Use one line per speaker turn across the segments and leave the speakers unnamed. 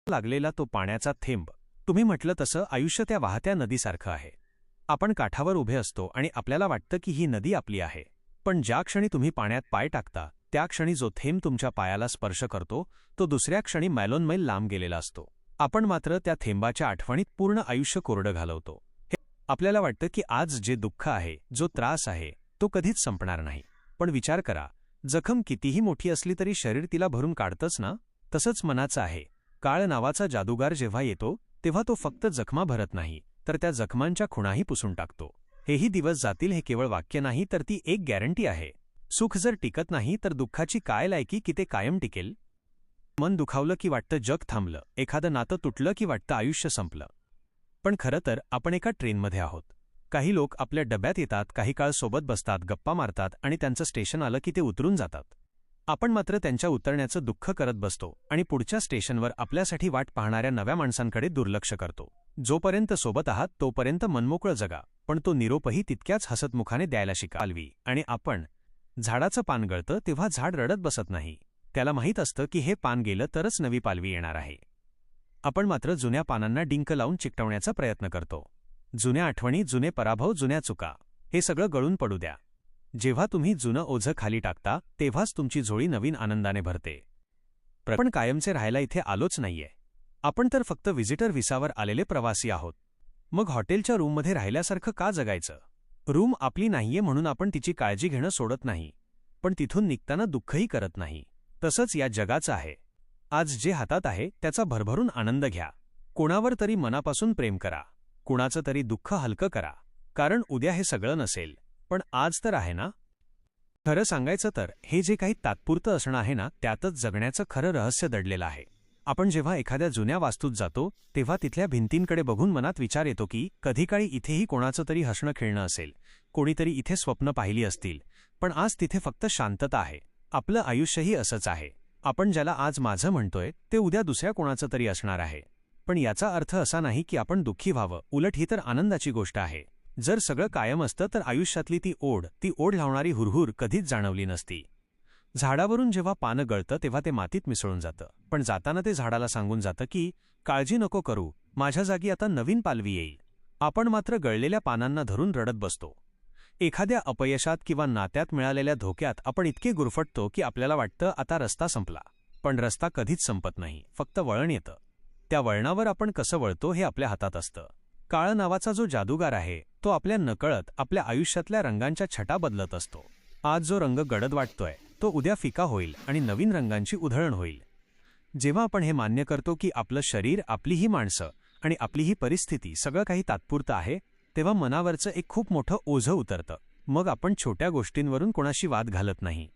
लागलेला तो पाण्याचा थेंब. तुम्ही म्हटलं तसं आयुष्य त्या वाहत्या नदीसारखं आहे. आपण काठावर उभे असतो आणि आपल्याला वाटतं की ही नदी आपली आहे. पण ज्या क्षणी तुम्ही पाण्यात पाय टाकता त्या क्षणी जो थेंब तुमच्या पायाला स्पर्श करतो तो दुसऱ्या क्षणी मैलोनमैल लांब गेलेला असतो. आपण मात्र त्या थेंबाच्या आठवणीत पूर्ण आयुष्य कोरडं घालवतो. आपल्याला वाटतं की आज जे दुःख आहे, जो त्रास आहे, तो कधीच संपणार नाही. पण विचार करा, जखम कितीही मोठी असली तरी शरीर तिला भरून काढतंच ना. तसंच मनाचं आहे. काळ नावाचा जादूगार जेव्हा येतो तेव्हा तो फक्त जखमा भरत नाही, तर त्या जखमांच्या खुणाही पुसून टाकतो. हेही दिवस जातील हे केवळ वाक्य नाही, तर ती एक गॅरंटी आहे. सुख जर टिकत नाही तर दुःखाची काय लायकी की ते कायम टिकेल. मन दुखावलं की वाटतं जग थांबलं, एखादं नातं तुटलं की वाटतं आयुष्य संपलं. पण खरं तर आपण एका ट्रेनमध्ये आहोत. काही लोक आपल्या डब्यात येतात, काही काळ सोबत बसतात, गप्पा मारतात आणि त्यांचं स्टेशन आलं की ते उतरून जातात. आपण मात्र त्यांच्या उतरण्याचं दुःख करत बसतो आणि पुढच्या स्टेशनवर आपल्यासाठी वाट पाहणाऱ्या नव्या माणसांकडे दुर्लक्ष करतो. जोपर्यंत सोबत आहात तोपर्यंत मनमोकळं जगा, पण तो निरोपही तितक्याच हसतमुखाने द्यायला शिकावी. आणि आपण झाडाचं पान गळतं तेव्हा झाड रडत बसत नाही. त्याला माहीत असतं की हे पान गेलं तरच नवी पालवी येणार आहे. आपण मात्र जुन्या पानांना डिंक लावून चिकटवण्याचा प्रयत्न करतो. जुन्या आठवणी, जुने पराभव, जुन्या चुका, हे सगळं गळून पडू द्या. जेव्हा तुम्ही जुनं ओझं खाली टाकता तेव्हाच तुमची झोळी नवीन आनंदाने भरते. पण कायमचे राहायला इथे आलोच नाहीये. आपण तर फक्त व्हिजिटर व्हिसावर आलेले प्रवासी आहोत. मग हॉटेलच्या रूममध्ये राहिल्यासारखं का जगायचं? रूम आपली नाहीये म्हणून आपण तिची काळजी घेणं सोडत नाही, पण तिथून निघताना दुःखही करत नाही. तसंच या जगाचं आहे. आज जे हातात आहे त्याचा भरभरून आनंद घ्या. कोणावर तरी मनापासून प्रेम करा, कुणाचं तरी दुःख हलकं करा, कारण उद्या हे सगळं नसेल, पण आज तर आहे ना. खरं सांगायचं तर हे जे काही तात्पुरतं असणं आहे ना, त्यातच जगण्याचं खरं रहस्य दडलेलं आहे. आपण जेव्हा एखाद्या जुन्या वास्तूत जातो तेव्हा तिथल्या भिंतींकडे बघून मनात विचार येतो की कधीकाळी इथेही कोणाचं तरी हसणं खेळणं असेल, कोणीतरी इथे स्वप्न पाहिली असतील. पण आज तिथे फक्त शांतता आहे. आपलं आयुष्यही असंच आहे. आपण ज्याला आज माझं म्हणतोय ते उद्या दुसऱ्या कोणाचं तरी असणार आहे. पण याचा अर्थ असा नाही की आपण दुःखी व्हावं, उलट ही तर आनंदाची गोष्ट आहे. जर सगळं कायम असतं तर आयुष्यातली ती ओढ लावणारी हुरहुर कधीच जाणवली नसती. झाडावरून जेव्हा पानं गळतं तेव्हा ते मातीत मिसळून जातं, पण जाताना ते झाडाला सांगून जातं की काळजी नको करू, माझ्या जागी आता नवीन पालवी येईल. आपण मात्र गळलेल्या पानांना धरून रडत बसतो. एखाद्या अपयशात किंवा नात्यात मिळालेल्या धोक्यात आपण इतके गुरफटतो की आपल्याला वाटतं आता रस्ता संपला. पण रस्ता कधीच संपत नाही, फक्त वळण येतं. त्या वळणावर आपण कसं वळतो हे आपल्या हातात असतं. काळ नावाचा जो जादूगार आहे तो आपल्या नकळत आपल्या आयुष्यातल्या रंगांच्या छटा बदलत असतो. आज जो रंग गडद वाटतोय तो उद्या फिका होईल आणि नवीन रंगांची उधळण होईल. जेव्हा आपण हे मान्य करतो की आपलं शरीर, आपली ही माणसं आणि आपली ही परिस्थिती सगळं काही तात्पुरतं आहे, तेव्हा मनावरचं एक खूप मोठं ओझं उतरतं. मग आपण छोट्या गोष्टींवरून कोणाशी वाद घालत नाही.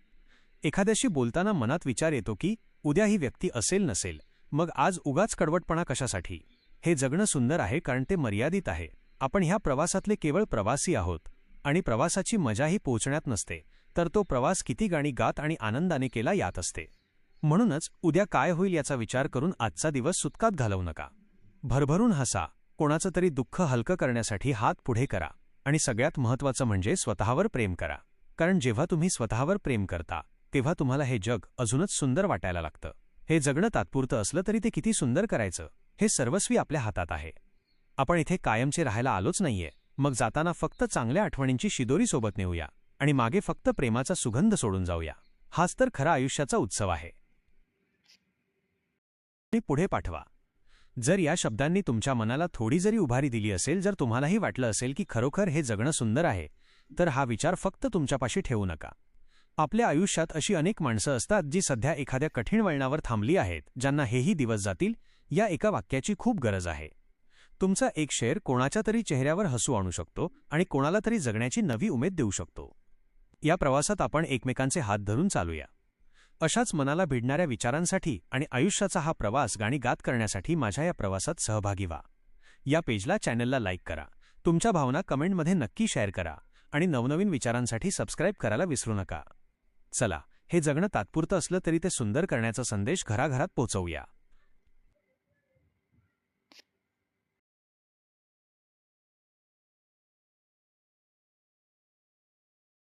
एखाद्याशी बोलताना मनात विचार येतो की उद्या ही व्यक्ती असेल नसेल, मग आज उगाच कडवटपणा कशासाठी. हे जगणं सुंदर आहे कारण ते मर्यादित आहे. आपण ह्या प्रवासातले केवळ प्रवासी आहोत आणि प्रवासाची मजा ही पोहोचण्यात नसते, तर तो प्रवास किती गाणी गात आणि आनंदाने केला यात असते. म्हणूनच उद्या काय होईल याचा विचार करून आजचा दिवस सुतकात घालवू नका. भरभरून हसा, कोणाचं तरी दुःख हलकं करण्यासाठी हात पुढे करा आणि सगळ्यात महत्त्वाचं म्हणजे स्वतःवर प्रेम करा. कारण जेव्हा तुम्ही स्वतःवर प्रेम करता तेव्हा तुम्हाला हे जग अजूनच सुंदर वाटायला लागतं. हे जगणं तात्पुरतं असलं तरी ते किती सुंदर करायचं हे सर्वस्वी आपल्या हातात आहे. आपण इथे कायमचे राहायला आलोच नाहीये. मग जाताना फक्त चांगल्या आठवणींची शिदोरी सोबत नेऊया आणि मागे फक्त प्रेमाचा सुगंध सोडून जाऊया. हाच तर खरा आयुष्याचा उत्सव आहे. पुढे पाठवा. जर या शब्दांनी तुमच्या मनाला थोडी जरी उभारी दिली असेल, जर तुम्हालाही वाटलं असेल की खरोखर हे जगणं सुंदर आहे, तर हा विचार फक्त तुमच्यापाशी ठेवू नका. आपल्या आयुष्यात अशी अनेक माणसं असतात जी सध्या एखाद्या कठीण वळणावर थांबली आहेत, ज्यांना हेही दिवस जातील या एका वाक्याची खूप गरज आहे. तुमचा एक शेर कोणाच्या तरी चेहऱ्यावर हसू आणू शकतो आणि कोणाला तरी जगण्याची नवी उमेद देऊ शकतो. या प्रवासात आपण एकमेकांचे हात धरून चालूया. अशाच मनाला भिडणाऱ्या विचारांसाठी आणि आयुष्याचा हा प्रवास गाणी गात करण्यासाठी माझ्या या प्रवासात सहभागी व्हा. या पेजला, चॅनलला लाईक करा, तुमच्या भावना कमेंटमध्ये नक्की शेअर करा आणि नवनवीन विचारांसाठी सबस्क्राईब करायला विसरू नका. चला, हे जगणं तात्पुरतं असलं तरी ते सुंदर करण्याचा संदेश घराघरात पोहोचवूया.